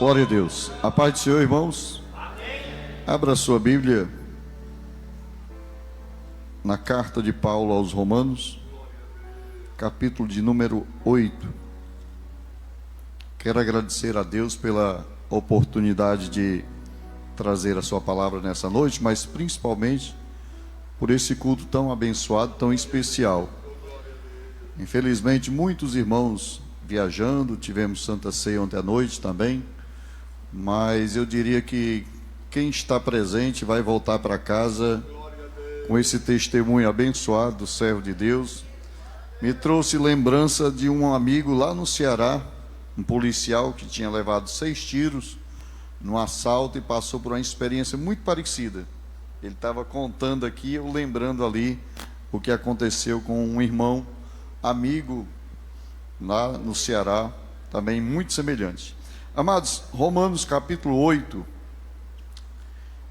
Glória a Deus. A paz do Senhor, irmãos. Amém. Abra sua Bíblia na carta de Paulo aos Romanos, capítulo de número 8. Quero agradecer a Deus pela oportunidade de trazer a sua palavra nessa noite, mas principalmente por esse culto tão abençoado, tão especial. Infelizmente, muitos irmãos viajando, tivemos Santa Ceia ontem à noite também, mas eu diria que quem está presente vai voltar para casa com esse testemunho abençoado do servo de Deus. Me trouxe lembrança de um amigo lá no Ceará, um policial que tinha levado 6 tiros num assalto e passou por uma experiência muito parecida. Ele estava contando aqui, eu lembrando ali o que aconteceu com um irmão, amigo, lá no Ceará, também muito semelhante. Amados, Romanos capítulo 8,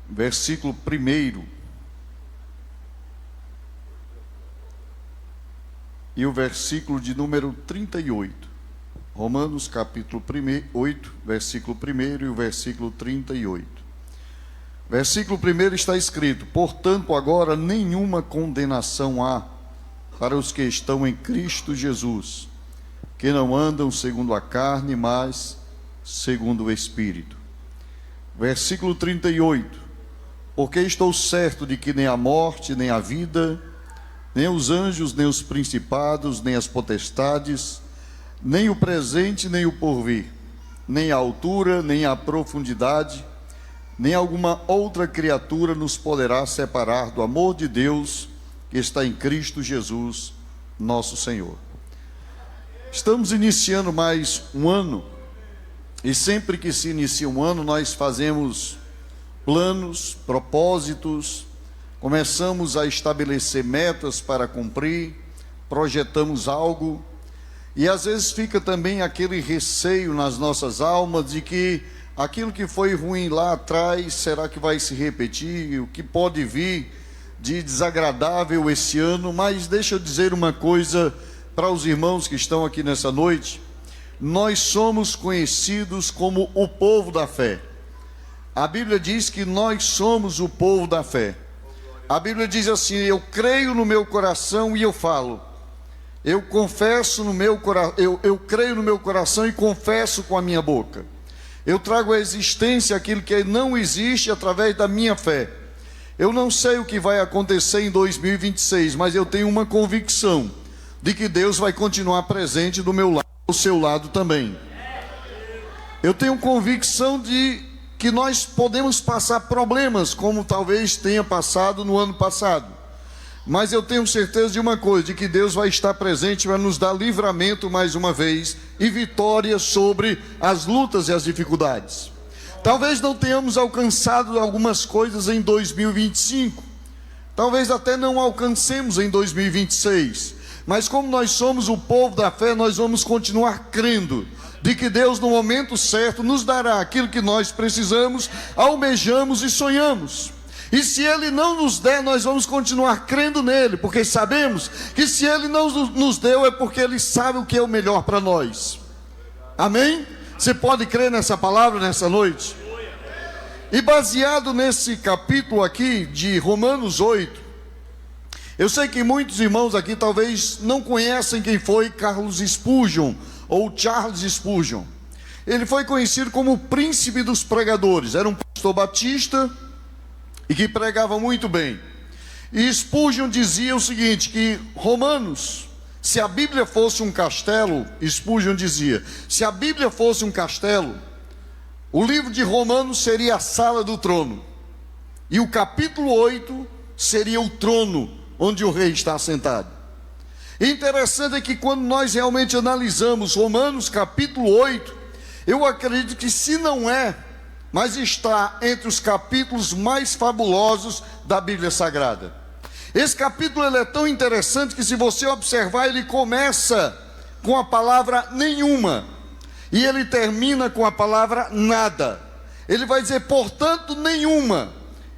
versículo 1 e o versículo de número 38. Romanos capítulo 8, versículo 1 e o versículo 38. Versículo 1 está escrito: portanto, agora nenhuma condenação há para os que estão em Cristo Jesus, que não andam segundo a carne, mas segundo o Espírito. Versículo 38. Porque estou certo de que nem a morte, nem a vida, nem os anjos, nem os principados, nem as potestades, nem o presente, nem o porvir, nem a altura, nem a profundidade, nem alguma outra criatura nos poderá separar do amor de Deus que está em Cristo Jesus, nosso Senhor. Estamos iniciando mais um ano, e sempre que se inicia um ano, nós fazemos planos, propósitos, começamos a estabelecer metas para cumprir, projetamos algo, e às vezes fica também aquele receio nas nossas almas de que aquilo que foi ruim lá atrás, será que vai se repetir? O que pode vir de desagradável esse ano? Mas deixa eu dizer uma coisa para os irmãos que estão aqui nessa noite: nós somos conhecidos como o povo da fé. A Bíblia diz que nós somos o povo da fé. A Bíblia diz assim: eu creio no meu coração e eu falo. Eu confesso no meu coração, eu creio no meu coração e confesso com a minha boca. Eu trago à existência aquilo que não existe através da minha fé. Eu não sei o que vai acontecer em 2026, mas eu tenho uma convicção de que Deus vai continuar presente do meu lado, do seu lado também. Eu tenho convicção de que nós podemos passar problemas, como talvez tenha passado no ano passado, mas eu tenho certeza de uma coisa, de que Deus vai estar presente, vai nos dar livramento mais uma vez e vitória sobre as lutas e as dificuldades. Talvez não tenhamos alcançado algumas coisas em 2025, talvez até não alcancemos em 2026, mas como nós somos o povo da fé, nós vamos continuar crendo de que Deus no momento certo nos dará aquilo que nós precisamos, almejamos e sonhamos. E se Ele não nos der, nós vamos continuar crendo nele, porque sabemos que se Ele não nos deu é porque Ele sabe o que é o melhor para nós. Amém? Você pode crer nessa palavra nessa noite? E baseado nesse capítulo aqui de Romanos 8, eu sei que muitos irmãos aqui talvez não conhecem quem foi Carlos Spurgeon, ou Charles Spurgeon. Ele foi conhecido como o príncipe dos pregadores. Era um pastor batista e que pregava muito bem. E Spurgeon dizia o seguinte, que Romanos, se a Bíblia fosse um castelo, Spurgeon dizia, se a Bíblia fosse um castelo, o livro de Romanos seria a sala do trono, e o capítulo 8 seria o trono onde o rei está sentado. Interessante é que quando nós realmente analisamos Romanos capítulo 8, eu acredito que se não é, mas está entre os capítulos mais fabulosos da Bíblia Sagrada. Esse capítulo ele é tão interessante que, se você observar, ele começa com a palavra nenhuma e ele termina com a palavra nada. Ele vai dizer, portanto, nenhuma,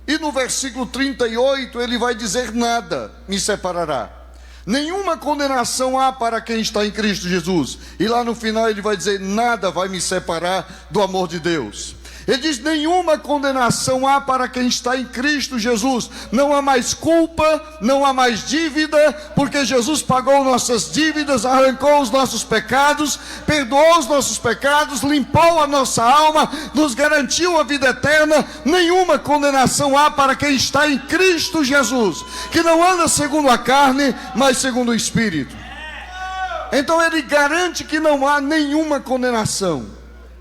e no versículo 38 ele vai dizer, nada me separará. Nenhuma condenação há para quem está em Cristo Jesus. E lá no final ele vai dizer: nada vai me separar do amor de Deus. Ele diz: nenhuma condenação há para quem está em Cristo Jesus. Não há mais culpa, não há mais dívida, porque Jesus pagou nossas dívidas, arrancou os nossos pecados, perdoou os nossos pecados, limpou a nossa alma, nos garantiu a vida eterna. Nenhuma condenação há para quem está em Cristo Jesus, que não anda segundo a carne, mas segundo o Espírito. Então ele garante que não há nenhuma condenação,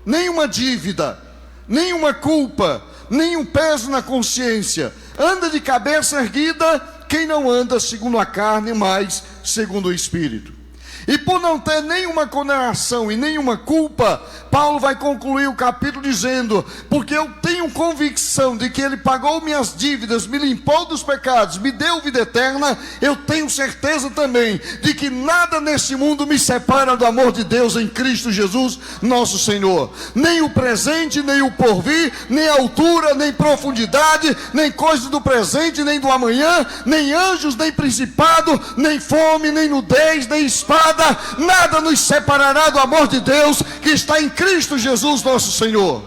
nenhuma dívida, nenhuma culpa, nenhum peso na consciência. Anda de cabeça erguida quem não anda segundo a carne, mas segundo o Espírito. E por não ter nenhuma condenação e nenhuma culpa, Paulo vai concluir o capítulo dizendo: porque eu tenho convicção de que Ele pagou minhas dívidas, me limpou dos pecados, me deu vida eterna. Eu tenho certeza também de que nada nesse mundo me separa do amor de Deus em Cristo Jesus, nosso Senhor. Nem o presente, nem o porvir, nem a altura, nem profundidade, nem coisas do presente, nem do amanhã, nem anjos, nem principado, nem fome, nem nudez, nem espada. Nada nos separará do amor de Deus que está em Cristo Jesus, nosso Senhor.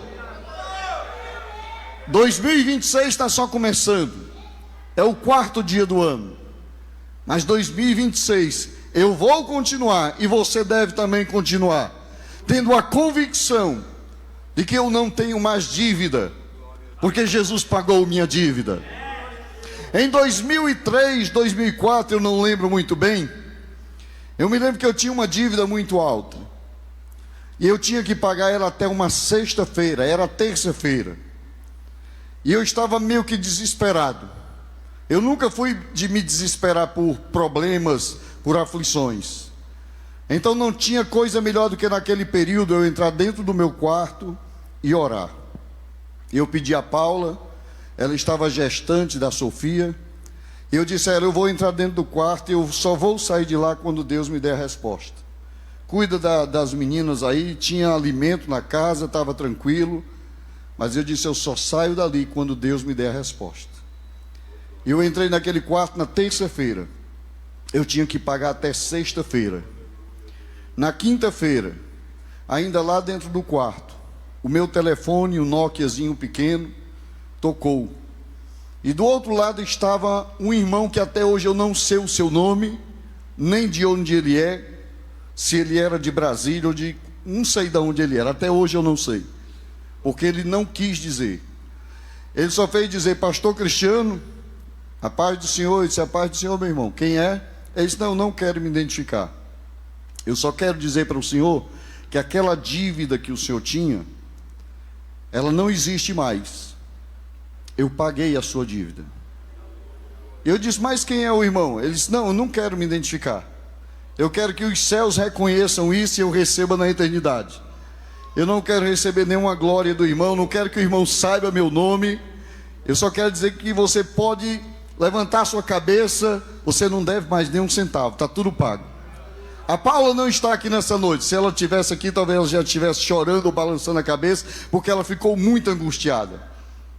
2026 está só começando. É o 4º dia do ano. Mas 2026 eu vou continuar, e você deve também continuar, tendo a convicção de que eu não tenho mais dívida, porque Jesus pagou minha dívida. Em 2003, 2004, eu não lembro muito bem, eu me lembro que eu tinha uma dívida muito alta, e eu tinha que pagar ela até uma sexta-feira, era terça-feira, e eu estava meio que desesperado. Eu nunca fui de me desesperar por problemas, por aflições. Então não tinha coisa melhor do que naquele período eu entrar dentro do meu quarto e orar. Eu pedi a Paula, ela estava gestante da Sofia, e eu disse a ela: eu vou entrar dentro do quarto e eu só vou sair de lá quando Deus me der a resposta. Cuida das meninas aí, tinha alimento na casa, estava tranquilo, mas eu disse: eu só saio dali quando Deus me der a resposta. E eu entrei naquele quarto na terça-feira, eu tinha que pagar até sexta-feira. Na quinta-feira, ainda lá dentro do quarto, o meu telefone, um Nokiazinho pequeno, tocou. E do outro lado estava um irmão que até hoje eu não sei o seu nome, nem de onde ele é, se ele era de Brasília ou de... não sei de onde ele era, até hoje eu não sei, porque ele não quis dizer. Ele só fez dizer: pastor Cristiano, a paz do Senhor. Eu disse: a paz do Senhor, meu irmão. Quem é? Ele disse: não quero me identificar. Eu só quero dizer para o senhor que aquela dívida que o senhor tinha, ela não existe mais. Eu paguei a sua dívida. Eu disse: mas quem é o irmão? Ele disse: não, eu não quero me identificar. Eu quero que os céus reconheçam isso e eu receba na eternidade. Eu não quero receber nenhuma glória do irmão, não quero que o irmão saiba meu nome. Eu só quero dizer que você pode levantar sua cabeça, você não deve mais nem um centavo, está tudo pago. A Paula não está aqui nessa noite. Se ela estivesse aqui, talvez ela já estivesse chorando ou balançando a cabeça, porque ela ficou muito angustiada.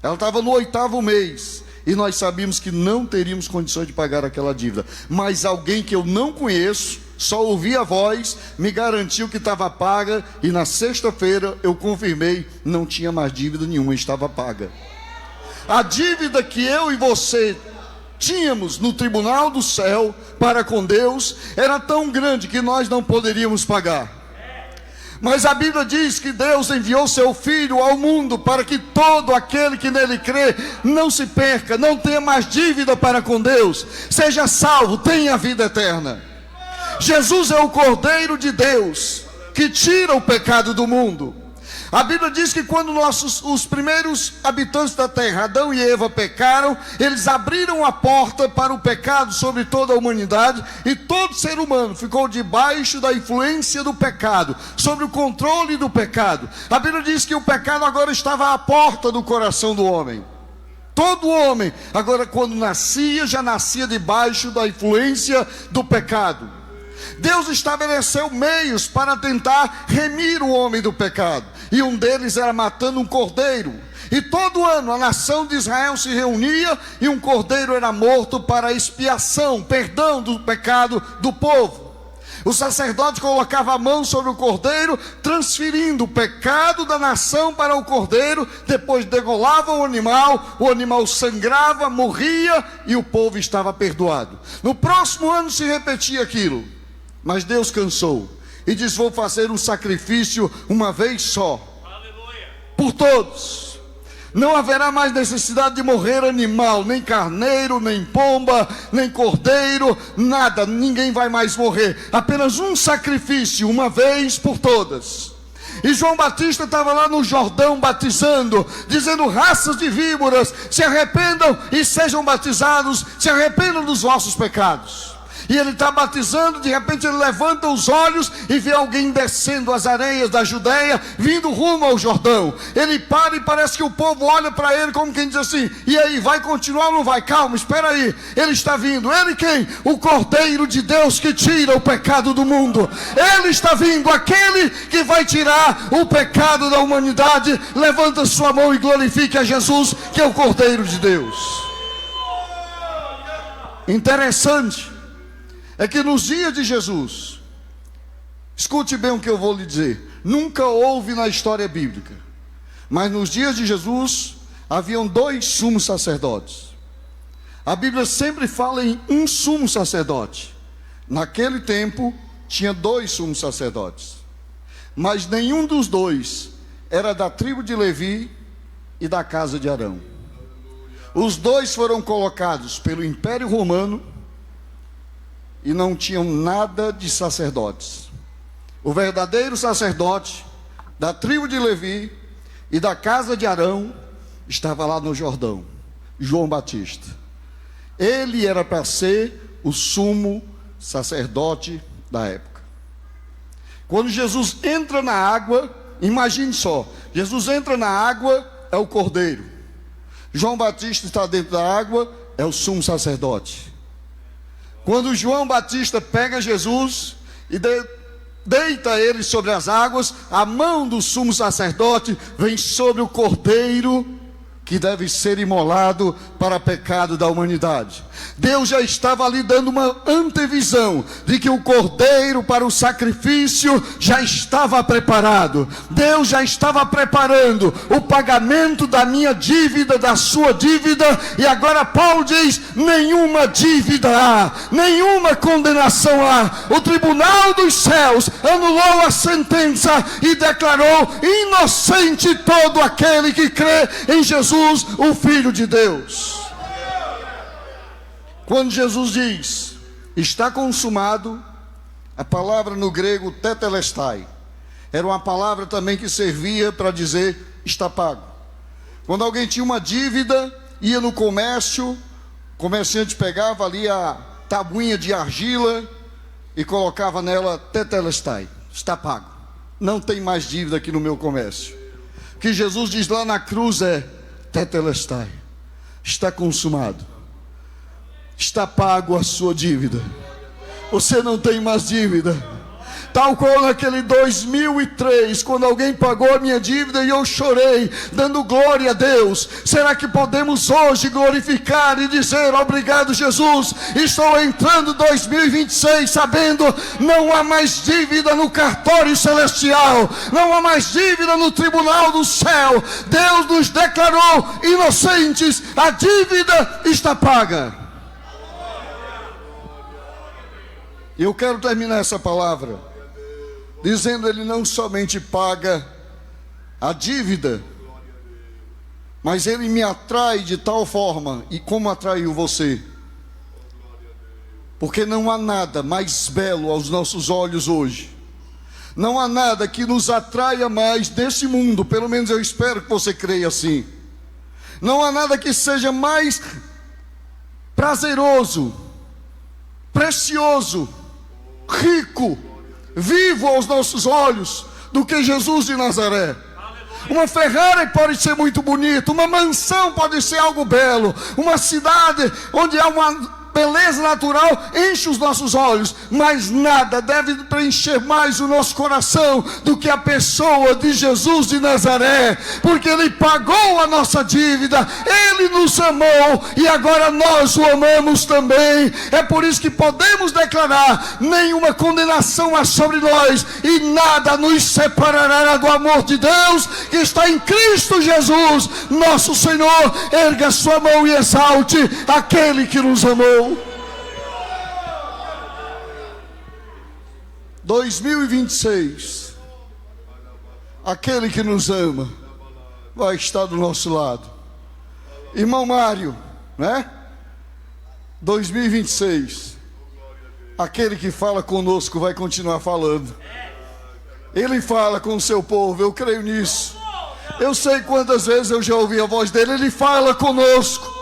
Ela estava no 8º mês, e nós sabíamos que não teríamos condições de pagar aquela dívida. Mas alguém que eu não conheço, só ouvi a voz, me garantiu que estava paga, e na sexta-feira eu confirmei, não tinha mais dívida nenhuma, estava paga. A dívida que eu e você tínhamos no tribunal do céu para com Deus era tão grande que nós não poderíamos pagar. Mas a Bíblia diz que Deus enviou seu Filho ao mundo para que todo aquele que nele crê não se perca, não tenha mais dívida para com Deus, seja salvo, tenha vida eterna. Jesus é o Cordeiro de Deus que tira o pecado do mundo. A Bíblia diz que quando os primeiros habitantes da terra, Adão e Eva, pecaram, eles abriram a porta para o pecado sobre toda a humanidade, e todo ser humano ficou debaixo da influência do pecado, sobre o controle do pecado. A Bíblia diz que o pecado agora estava à porta do coração do homem. Todo homem, agora quando nascia, já nascia debaixo da influência do pecado. Deus estabeleceu meios para tentar remir o homem do pecado, e um deles era matando um cordeiro. E todo ano a nação de Israel se reunia e um cordeiro era morto para expiação, perdão do pecado do povo. O sacerdote colocava a mão sobre o cordeiro, transferindo o pecado da nação para o cordeiro, depois degolava o animal sangrava, morria e o povo estava perdoado. No próximo ano se repetia aquilo, mas Deus cansou e disse: vou fazer um sacrifício uma vez só, por todos. Não haverá mais necessidade de morrer animal, nem carneiro, nem pomba, nem cordeiro, nada, ninguém vai mais morrer. Apenas um sacrifício, uma vez por todas. E João Batista estava lá no Jordão batizando, dizendo: raças de víboras, se arrependam e sejam batizados, se arrependam dos vossos pecados. E ele está batizando, de repente ele levanta os olhos e vê alguém descendo as areias da Judeia, vindo rumo ao Jordão. Ele para e parece que o povo olha para ele como quem diz assim: e aí, vai continuar ou não vai? Calma, espera aí. Ele está vindo. Ele quem? O Cordeiro de Deus que tira o pecado do mundo. Ele está vindo, aquele que vai tirar o pecado da humanidade. Levanta sua mão e glorifique a Jesus, que é o Cordeiro de Deus. Interessante é que nos dias de Jesus, escute bem o que eu vou lhe dizer, nunca houve na história bíblica, mas nos dias de Jesus haviam 2 sumos sacerdotes. A Bíblia sempre fala em um sumo sacerdote. Naquele tempo tinha 2 sumos sacerdotes, mas nenhum dos 2 era da tribo de Levi e da casa de Arão. Os 2 foram colocados pelo Império Romano e não tinham nada de sacerdotes. O verdadeiro sacerdote da tribo de Levi e da casa de Arão estava lá no Jordão, João Batista. Ele era para ser o sumo sacerdote da época. Quando Jesus entra na água, imagine só, Jesus entra na água, é o cordeiro. João Batista está dentro da água, é o sumo sacerdote. Quando João Batista pega Jesus e deita ele sobre as águas, a mão do sumo sacerdote vem sobre o cordeiro que deve ser imolado para pecado da humanidade. Deus já estava ali dando uma antevisão de que o cordeiro para o sacrifício já estava preparado. Deus já estava preparando o pagamento da minha dívida, da sua dívida, e agora Paulo diz: nenhuma dívida há, nenhuma condenação há. O tribunal dos céus anulou a sentença e declarou inocente todo aquele que crê em Jesus, o Filho de Deus. Quando Jesus diz está consumado, a palavra no grego tetelestai era uma palavra também que servia para dizer está pago. Quando alguém tinha uma dívida, ia no comércio, o comerciante pegava ali a tabuinha de argila e colocava nela tetelestai, está pago, não tem mais dívida aqui no meu comércio. O que Jesus diz lá na cruz é tetelestai, está consumado, está pago a sua dívida, você não tem mais dívida. Tal qual naquele 2003, quando alguém pagou a minha dívida e eu chorei, dando glória a Deus. Será que podemos hoje glorificar e dizer obrigado, Jesus? Estou entrando em 2026 sabendo, não há mais dívida no cartório celestial, não há mais dívida no tribunal do céu. Deus nos declarou inocentes, a dívida está paga. E eu quero terminar essa palavra dizendo: ele não somente paga a dívida, mas ele me atrai de tal forma, e como atraiu você? Porque não há nada mais belo aos nossos olhos hoje, não há nada que nos atraia mais desse mundo, pelo menos eu espero que você creia assim. Não há nada que seja mais prazeroso, precioso, rico, vivo aos nossos olhos do que Jesus de Nazaré. Uma Ferrari pode ser muito bonita, uma mansão pode ser algo belo, uma cidade onde há uma beleza natural enche os nossos olhos, mas nada deve preencher mais o nosso coração do que a pessoa de Jesus de Nazaré, porque Ele pagou a nossa dívida, Ele nos amou e agora nós o amamos também. É por isso que podemos declarar: nenhuma condenação há sobre nós e nada nos separará do amor de Deus que está em Cristo Jesus, nosso Senhor. Erga sua mão e exalte aquele que nos amou. 2026, aquele que nos ama vai estar do nosso lado. Irmão Mário, né? 2026, aquele que fala conosco vai continuar falando. Ele fala com o seu povo, eu creio nisso. Eu sei quantas vezes eu já ouvi a voz dele. Ele fala conosco.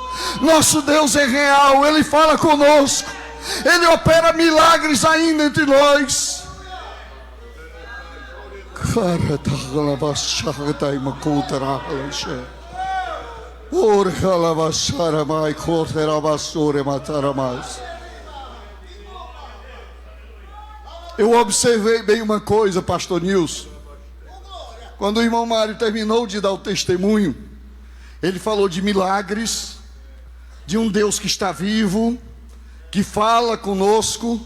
Nosso Deus é real, Ele fala conosco. Ele opera milagres ainda entre nós. Eu observei bem uma coisa, pastor Nilson. Quando o irmão Mário terminou de dar o testemunho, ele falou de milagres, de um Deus que está vivo, que fala conosco.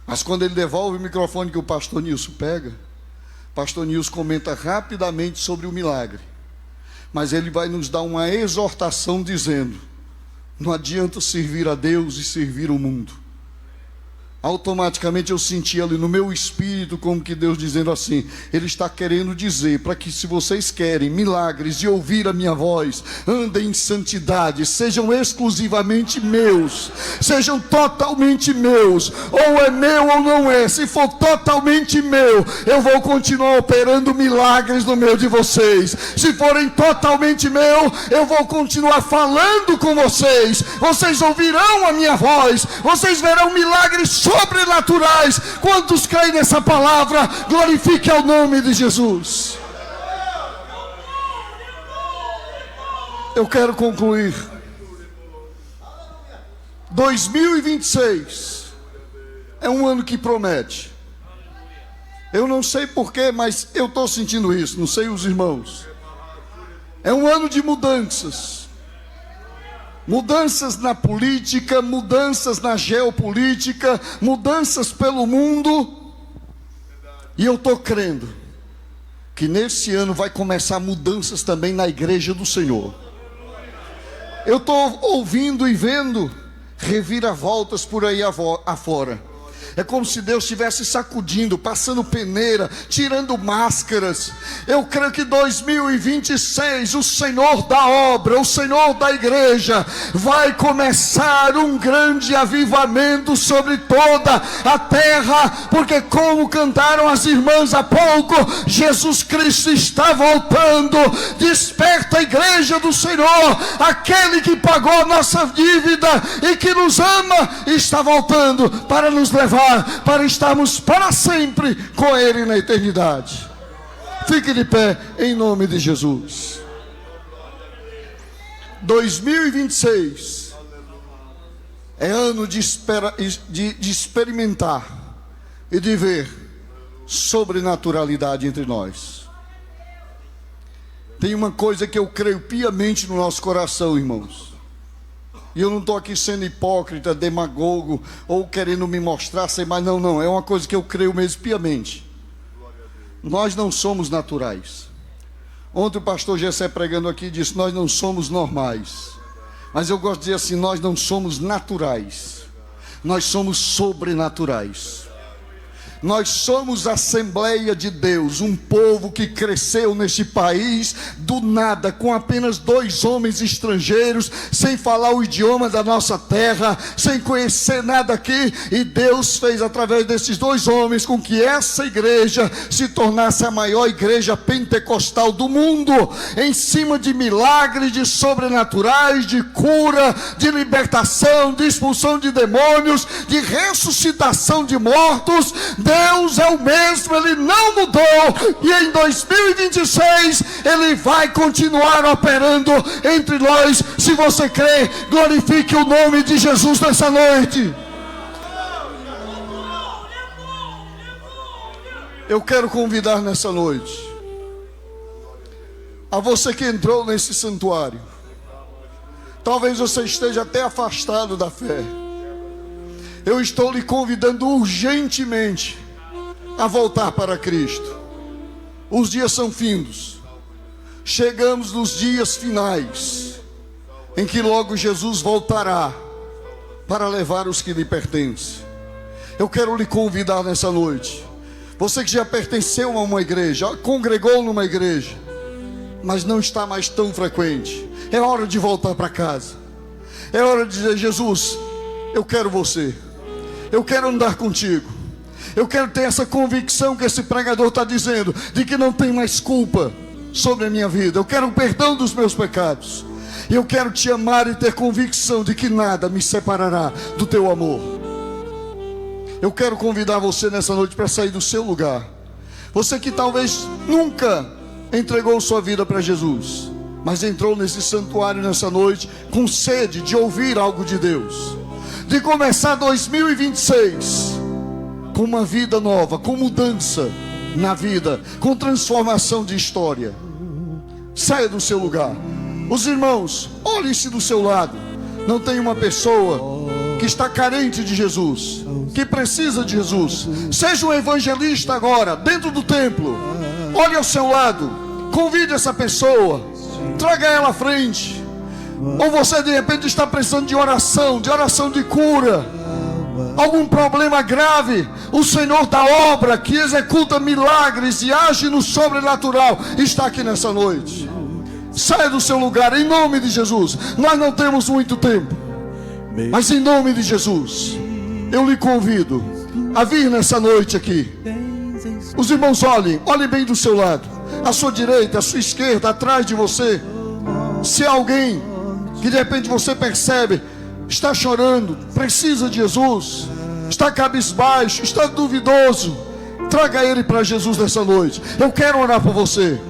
Mas quando ele devolve o microfone que o pastor Nilson pega, o pastor Nilson comenta rapidamente sobre o milagre. Mas ele vai nos dar uma exortação dizendo: não adianta servir a Deus e servir o mundo. Automaticamente eu senti ali no meu espírito como que Deus dizendo assim: Ele está querendo dizer para que, se vocês querem milagres e ouvir a minha voz, andem em santidade, sejam exclusivamente meus, sejam totalmente meus. Ou é meu ou não é. Se for totalmente meu, eu vou continuar operando milagres no meio de vocês. Se forem totalmente meu, eu vou continuar falando com vocês. Vocês ouvirão a minha voz, vocês verão milagres sobrenaturais. Quantos creem nessa palavra? Glorifique ao nome de Jesus. Eu quero concluir. 2026 é um ano que promete. Eu não sei porquê, mas eu estou sentindo isso. Não sei os irmãos. É um ano de mudanças. Mudanças na política, mudanças na geopolítica, mudanças pelo mundo. E eu estou crendo que nesse ano vai começar mudanças também na igreja do Senhor. Eu estou ouvindo e vendo reviravoltas por aí afora. É como se Deus estivesse sacudindo, passando peneira, tirando máscaras. Eu creio que 2026, o Senhor da obra, o Senhor da igreja, vai começar um grande avivamento sobre toda a terra. Porque, como cantaram as irmãs há pouco, Jesus Cristo está voltando. Desperta a igreja do Senhor. Aquele que pagou a nossa dívida e que nos ama, está voltando para nos levar, para estarmos para sempre com Ele na eternidade. Fique de pé em nome de Jesus. 2026 é ano de experimentar e de ver sobrenaturalidade entre nós. Tem uma coisa que eu creio piamente no nosso coração, irmãos. E eu não estou aqui sendo hipócrita, demagogo, ou querendo me mostrar, sei mais, não. É uma coisa que eu creio mesmo piamente. Nós não somos naturais. Ontem o pastor Gessé pregando aqui disse: nós não somos normais. Mas eu gosto de dizer assim: nós não somos naturais. Nós somos sobrenaturais. Nós somos a Assembleia de Deus, um povo que cresceu neste país do nada, com apenas 2 homens estrangeiros, sem falar o idioma da nossa terra, sem conhecer nada aqui, e Deus fez através desses 2 homens com que essa igreja se tornasse a maior igreja pentecostal do mundo, em cima de milagres, de sobrenaturais, de cura, de libertação, de expulsão de demônios, de ressuscitação de mortos. Deus é o mesmo, Ele não mudou, e em 2026 Ele vai continuar operando entre nós. Se você crê, glorifique o nome de Jesus nessa noite. Eu quero convidar nessa noite a você que entrou nesse santuário. Talvez você esteja até afastado da fé. Eu estou lhe convidando urgentemente a voltar para Cristo. Os dias são findos. Chegamos nos dias finais, em que logo Jesus voltará para levar os que lhe pertencem. Eu quero lhe convidar nessa noite. Você que já pertenceu a uma igreja, já congregou numa igreja, mas não está mais tão frequente. É hora de voltar para casa. É hora de dizer: Jesus, eu quero você. Eu quero andar contigo. Eu quero ter essa convicção que esse pregador está dizendo, de que não tem mais culpa sobre a minha vida. Eu quero o perdão dos meus pecados. E eu quero te amar e ter convicção de que nada me separará do teu amor. Eu quero convidar você nessa noite para sair do seu lugar. Você que talvez nunca entregou sua vida para Jesus, mas entrou nesse santuário nessa noite com sede de ouvir algo de Deus, de começar 2026 com uma vida nova, com mudança na vida, com transformação de história. Saia do seu lugar. Os irmãos, olhem-se do seu lado. Não tem uma pessoa que está carente de Jesus, que precisa de Jesus. Seja um evangelista agora, dentro do templo. Olhe ao seu lado, convide essa pessoa, traga ela à frente. Ou você de repente está precisando de oração de cura, algum problema grave. O Senhor da obra, que executa milagres e age no sobrenatural, está aqui nessa noite. Saia do seu lugar, em nome de Jesus. Nós não temos muito tempo, mas em nome de Jesus, eu lhe convido a vir nessa noite aqui. Os irmãos olhem bem do seu lado, à sua direita, à sua esquerda, atrás de você. Se há alguém que de repente você percebe, está chorando, precisa de Jesus, está cabisbaixo, está duvidoso, traga ele para Jesus nessa noite. Eu quero orar por você,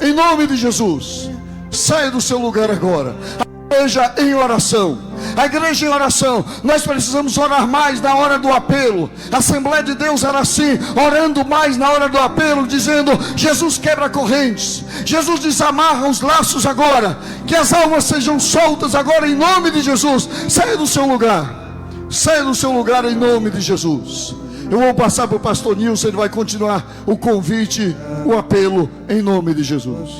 em nome de Jesus. Saia do seu lugar agora. A igreja em oração. A igreja em oração. Nós precisamos orar mais na hora do apelo. A Assembleia de Deus era assim, orando mais na hora do apelo, dizendo: Jesus quebra correntes, Jesus desamarra os laços agora, que as almas sejam soltas agora em nome de Jesus. Saia do seu lugar. Saia do seu lugar em nome de Jesus. Eu vou passar para o pastor Nilson, ele vai continuar o convite, o apelo em nome de Jesus.